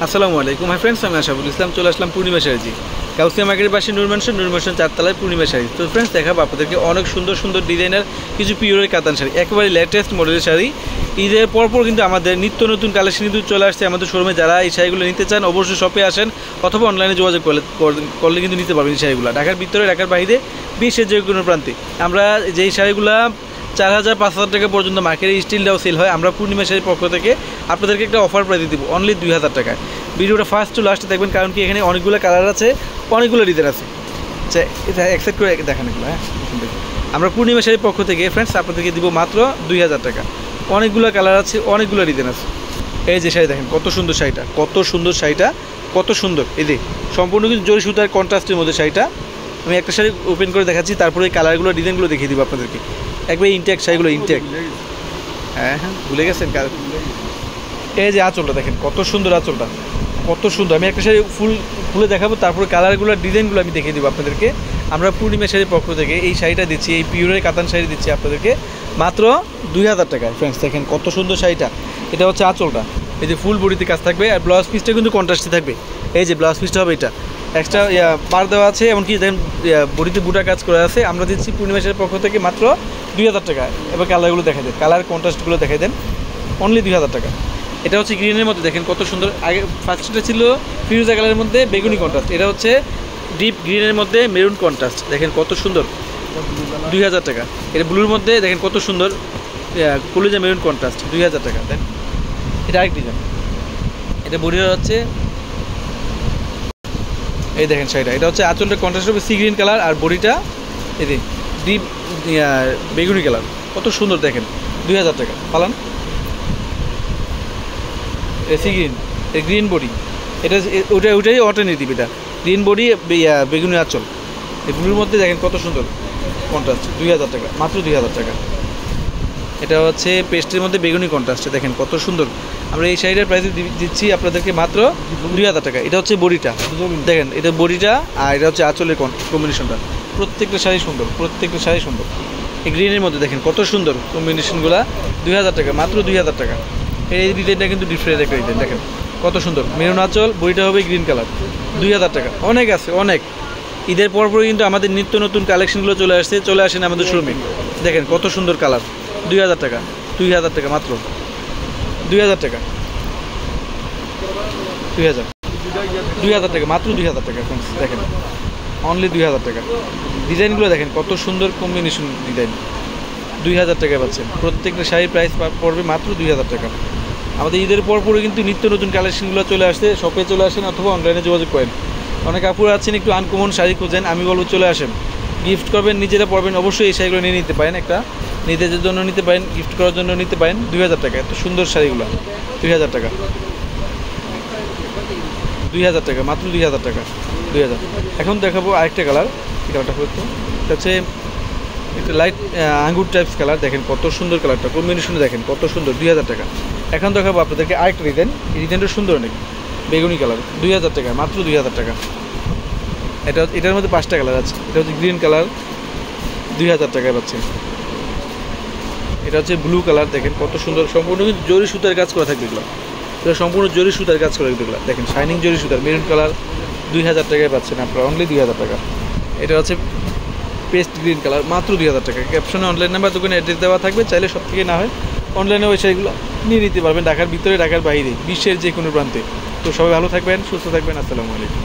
আসসালামু আলাইকুম hi friends, আমি আশাফুল ইসলাম চলে আসলাম পূর্ণিমা শাড়ি। কাউসিয়া মার্কেটের পাশে নূর ম্যানশন 4 পূর্ণিমা শাড়ি। তো ফ্রেন্ডস দেখাবো আপনাদেরকে অনেক সুন্দর সুন্দর ডিজাইনার কিছু পিওরের কাতান শাড়ি, একেবারে লেটেস্ট মডেলের শাড়ি। ঈদের পরপর কিন্তু আমাদের নিত্য নতুন কালেকশন কিন্তু চলে আসছে আমাদের শোরুমে। যারা এই শাড়িগুলো নিতে চান অবশ্যই শপে আসেন অথবা অনলাইনে যোগাযোগ করলে কিন্তু নিতে পারবেন এই শাড়িগুলো। ঢাকার ভিতরে, ঢাকার বাইরে, বিশ্বের যে কোনো প্রান্তে। আমরা যেই শাড়িগুলো 4000-5000 টাকা পর্যন্ত মার্কেটে স্টিলটাও সেল হয়, আমরা পূর্ণিমা শাড়ির পক্ষ থেকে আপনাদেরকে একটা অফার প্রাইস দিব অনলি 2000 টাকায়। ভিডিওটা ফার্স্ট টু লাস্টে দেখবেন, কারণ কি এখানে অনেকগুলো কালার আছে, অনেকগুলো ডিজাইন আছে। আচ্ছা, এটা অ্যাকসেপ্ট করে দেখান এগুলো। হ্যাঁ, আমরা পূর্ণিমা শাড়ির পক্ষ থেকে ফ্রেন্ডস আপনাদেরকে দিব মাত্র 2000 টাকা। অনেকগুলো কালার আছে, অনেকগুলো ডিজাইন আছে। এই যে শাড়ি দেখেন কত সুন্দর শাড়িটা, কত সুন্দর শাড়িটা, কত সুন্দর। এই যে সম্পূর্ণ কিন্তু জরি সুতার কন্ট্রাস্টের মধ্যে শাড়িটা। আমি একটা শাড়ি ওপেন করে দেখাচ্ছি, তারপরে এই কালারগুলো ডিজাইনগুলো দেখিয়ে দিব আপনাদেরকে। একবার ইনটেক্ট শাড়িগুলো ইনটেক্ট। হ্যাঁ, ভুলে গেছেন। এই যে আঁচলটা দেখেন কত সুন্দর, আঁচলটা কত সুন্দর। আমি একটা শাড়ি ফুলে দেখাবো, তারপরে কালারগুলো ডিজাইনগুলো আমি দেখিয়ে দেবো আপনাদেরকে। আমরা পূর্ণিমা শাড়ির পক্ষ থেকে এই শাড়িটা দিচ্ছি, এই পিওরের কাতান শাড়ি দিচ্ছি আপনাদেরকে মাত্র 2000 টাকায়। ফ্রেন্ডস দেখেন কত সুন্দর শাড়িটা। এটা হচ্ছে আঁচলটা, এই যে ফুল বডিতে কাজ থাকবে, আর ব্লাউজ পিসটা কিন্তু কন্ট্রাস্টে থাকবে। এই যে ব্লাউজ পিসটা হবে এটা এক্সট্রা পার দেওয়া আছে, এমনকি দেখেন বডিতে বুটা কাজ করা আছে। আমরা দিচ্ছি পূর্ণিমা শাড়ির পক্ষ থেকে মাত্র 2000 টাকা। এবার কালারগুলো দেখাই দেন, কালার কন্ট্রাস্টগুলো দেখাই দেন, অনলি 2000 টাকা। এটা হচ্ছে গ্রিনের মধ্যে, দেখেন কত সুন্দর। আগে ফার্স্টটা ছিল ফিরোজা কালারের মধ্যে বেগুনি কন্ট্রাস্ট, এটা হচ্ছে ডিপ গ্রিনের মধ্যে মেরুন কন্ট্রাস্ট। দেখেন কত সুন্দর, 2000 টাকা। এটা ব্লুর মধ্যে দেখেন কত সুন্দর কলিজা মেরুন কন্ট্রাস্ট, 2000 টাকা। দেন এটা আরেক ডিজাইন, এটা বডিটা হচ্ছে এই দেখেন শাড়িটা। এটা হচ্ছে আঁচলটা কন্ট্রাস্ট হবে সি গ্রিন কালার, আর বডিটা এই যে ডিপ বেগুনি কালার, কত সুন্দর দেখেন, 2000 টাকা। পালান সি গ্রিন, গ্রিন বডি, এটা ওইটাই অল্টারনেটিভ। এটা গ্রিন বডি বেগুনি আঁচল, এই ব্লুর মধ্যে দেখেন কত সুন্দর কন্ট্রাস্ট, 2000 টাকা, মাত্র 2000 টাকা। এটা হচ্ছে পেস্টের মধ্যে বেগুনি কন্ট্রাস্ট, দেখেন কত সুন্দর। আমরা এই শাড়িটার প্রাইস দিচ্ছি আপনাদেরকে মাত্র 2000 টাকা। এটা হচ্ছে বডিটা, দেখেন এটা বডিটা, আর এটা হচ্ছে আঁচলের কম্বিনেশনটা। প্রত্যেকটা শাড়ি সুন্দর, প্রত্যেকটা শাড়ি সুন্দর। এই গ্রিনের মধ্যে দেখেন কত সুন্দর কম্বিনেশনগুলো, 2000 টাকা, মাত্র 2000 টাকা। এই ডিজাইনটা কিন্তু ডিফারেন্ট একটা ডিজাইন, দেখেন কত সুন্দর মেরুন আঁচল, বডিটা হবে গ্রিন কালার, 2000 টাকা। অনেক আছে, অনেক। ঈদের পরপরই কিন্তু আমাদের নিত্য নতুন কালেকশনগুলো চলে আসেন আমাদের শোরুমে। দেখেন কত সুন্দর কালার, 2000 টাকা, 2000 টাকা, মাত্র 2000 টাকা, 2000 টাকা, মাত্র 2000 টাকা। দেখেন অনলি 2000 টাকা। ডিজাইনগুলো দেখেন কত সুন্দর কম্বিনেশন ডিজাইন, 2000 টাকায় পাচ্ছেন। প্রত্যেকটা শাড়ির প্রাইস পড়বে মাত্র 2000 টাকা। আমাদের ঈদের পরপরই কিন্তু নিত্য নতুন কালেকশনগুলো চলে আসছে, শপে চলে আসেন অথবা অনলাইনে যোগাযোগ করেন। অনেক আপুরা আছেন একটু আনকমন শাড়ি খুঁজেন, আমি বলবো চলে আসেন, গিফট করবেন, নিজেরা পরবেন, অবশ্যই এই শাড়িগুলো নিয়ে নিতে পারেন। একটা নিজেদের জন্য নিতে পারেন, গিফট করার জন্য নিতে পারেন। 2000 টাকা, এত সুন্দর শাড়িগুলো, 2000 টাকা, 2000 টাকা, মাত্র 2000 টাকা, 2000। এখন দেখাবো আরেকটা কালার, এটা হচ্ছে একটা লাইট আঙ্গুর টাইপস কালার। দেখেন কত সুন্দর কালারটা, কম্বিনেশনে দেখেন কত সুন্দর, 2000 টাকা। এখন দেখাবো আপনাদেরকে আরেকটা ডিজাইন, এই ডিজাইনটা সুন্দর অনেক, বেগুনি কালার, 2000 টাকা, মাত্র 2000 টাকা। এটার মধ্যে 5টা কালার আছে। এটা হচ্ছে গ্রিন কালার, 2000 টাকায় পাচ্ছেন। এটা হচ্ছে ব্লু কালার, দেখেন কত সুন্দর, সম্পূর্ণ কিন্তু জরি সুতার কাজ করা থাকবে এগুলো, এটা সম্পূর্ণ জরি সুতার কাজ করা এগুলো। দেখেন শাইনিং জরি সুতার মেরুন কালার, 2000 টাকায় পাচ্ছেন আপনারা, অনলি 2000 টাকা। এটা হচ্ছে পেস্ট গ্রিন কালার, মাত্র 2000 টাকা। ক্যাপশনে অনলাইন নাম্বার, দোকানে অ্যাড্রেস দেওয়া থাকবে, চাইলে সব থেকে না হয় অনলাইনে ওই শাড়িগুলো নিয়ে নিতে পারবেন, ঢাকার ভিতরে, ঢাকার বাইরে, বিশ্বের যে কোনো প্রান্তে। তো সবাই ভালো থাকবেন, সুস্থ থাকবেন, আসসালামু আলাইকুম।